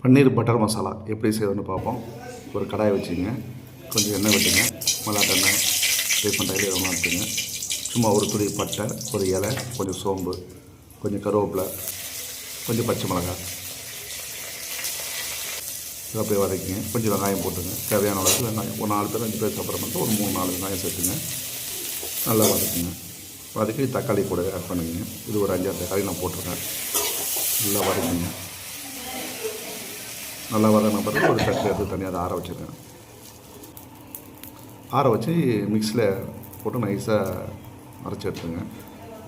பன்னீர் butter masala எப்படி செய்யணும்னு பார்ப்போம். ஒரு கடாயை வச்சுங்க, கொஞ்சம் எண்ணெய் விட்டுங்க, மல்லாட்டெண்ணெய் ரீஃபண்ட் ஆயில் எதுவும் எடுத்துங்க. சும்மா ஒரு துளி பட்டை, ஒரு இலை, கொஞ்சம் சோம்பு, கொஞ்சம் கருவேப்பிலை, கொஞ்சம் பச்சை மிளகாய் இதை அப்படியே வதக்கிங்க. கொஞ்சம் வெங்காயம் போட்டுங்க, தேவையான அளவுக்கு வெங்காயம். ஒரு 4 பேர் 5 பேர் சாப்பிட்ற மாதிரி ஒரு 3-4 வெங்காயம் சேர்த்துங்க, நல்லா வதக்குங்க. வதக்கி தக்காளி கூட ஆட் பண்ணுங்க. இது ஒரு 5-6 தக்காளி நான் போட்டிருக்கேன். நல்லா வதக்குங்க. நல்லா வதங்கின பிறகு ஒரு தட்டில் எடுத்து தனியாக அதை ஆற வச்சுருக்கேன். ஆற வச்சு மிக்ஸியில் போட்டு நைஸாக அரைச்சி எடுத்துங்க.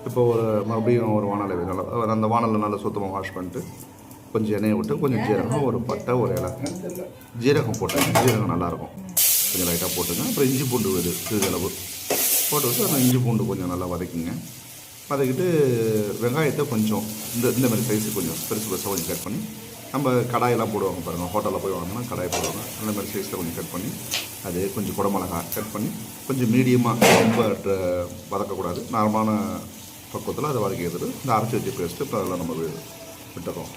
இப்போ மறுபடியும் ஒரு வானலை நல்லா அந்த வானலில் நல்லா சுத்தமாக வாஷ் பண்ணிட்டு கொஞ்சம் எண்ணெயை விட்டு கொஞ்சம் ஜீரகம், ஒரு பட்டை, ஒரு இலை, ஜீரகம் போட்டேன். ஜீரகம் நல்லாயிருக்கும். கொஞ்சம் லைட்டாக போட்டுங்க. அப்புறம் இஞ்சி பூண்டு சிறிதளவு போட்டு வச்சு அந்த இஞ்சி பூண்டு கொஞ்சம் நல்லா வதக்குங்க. வதக்கிட்டு வெங்காயத்தை கொஞ்சம் இந்தமாதிரி சைஸு கொஞ்சம் பெருசாக கொஞ்சம் கட் பண்ணி, நம்ம கடாயெல்லாம் போடுவாங்க பாருங்கள், ஹோட்டலில் போய் வாங்கினா கடாய் போடுவாங்க, அந்த மாதிரி சைஸில் கொஞ்சம் கட் பண்ணி, அது கொஞ்சம் குடமிளகா கட் பண்ணி கொஞ்சம் மீடியமாக, ரொம்ப வதக்கக்கூடாது, நார்மலான பக்குவத்தில் அதை வதக்கி எடுத்துட்டு இந்த அரைச்சி வச்ச பேஸ்ட்டு இப்போ அதெல்லாம் நம்ம விட்டுறோம்.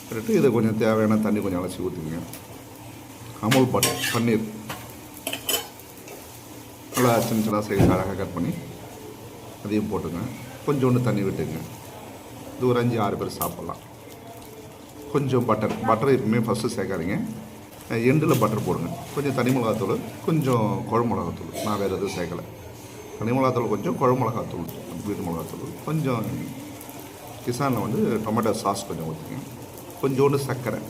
விட்டுட்டு இதை கொஞ்சம் தேவையான தண்ணி கொஞ்சம் அலசி ஊற்றிங்க. அமுல் பன்னீர் நல்லா சின்ன சின்ன சைஸ் அழகாக கட் பண்ணி அதையும் போட்டுங்க. கொஞ்சோண்டு தண்ணி விட்டுங்க. இது ஒரு 5-6 பேர் சாப்பிட்லாம். கொஞ்சம் பட்டர் எப்பவுமே ஃபஸ்ட்டு சேர்க்காதீங்க, எண்டில் பட்டர் போடுங்க. கொஞ்சம் தனி மிளகாத்தூள், கொஞ்சம் குழம்பு மிளகாத்தூள், நான் வேறு எதுவும் சேர்க்கலை. தனி மிளகாத்தூள் கொஞ்சம், குழம்பு மிளகாத்தூள், வீட்டு மிளகாத்தூள் கொஞ்சம், கிசானில் டொமேட்டோ சாஸ் கொஞ்சம் ஊற்றுங்க. கொஞ்சோண்டு சர்க்கரை,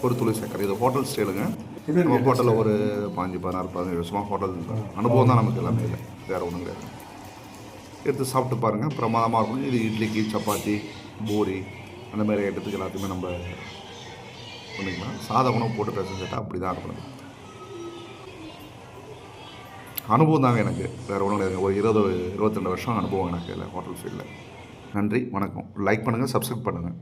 ஒரு துளி சர்க்கரை. இது ஹோட்டல் ஸ்டைலுங்க. நம்ம ஹோட்டலில் ஒரு 15-16-17 வருஷமாக ஹோட்டல் அனுபவம் தான் நமக்கு எல்லாமே, இல்லை வேறு ஒன்றும் கிடையாது. எடுத்து சாப்பிட்டு பாருங்கள், பிரமாதமாக இருக்கும். இது இட்லிக்கு, சப்பாத்தி, பூரி அந்த மாதிரி ஐட்டத்துக்கு எல்லாத்தையுமே நம்ம பண்ணிக்கலாம். சாதம் உணவு போட்டு பேசுகிறேன் அப்படி தான் இருக்கணும். அனுபவம் தாங்க எனக்கு, வேறு ஒன்றும் கிடையாது. ஒரு 20-22 வருஷம் அனுபவம் எனக்கு இல்லை ஹோட்டல் ஃபீல்டில். நன்றி, வணக்கம். லைக் பண்ணுங்கள், சப்ஸ்கிரைப் பண்ணுங்கள்.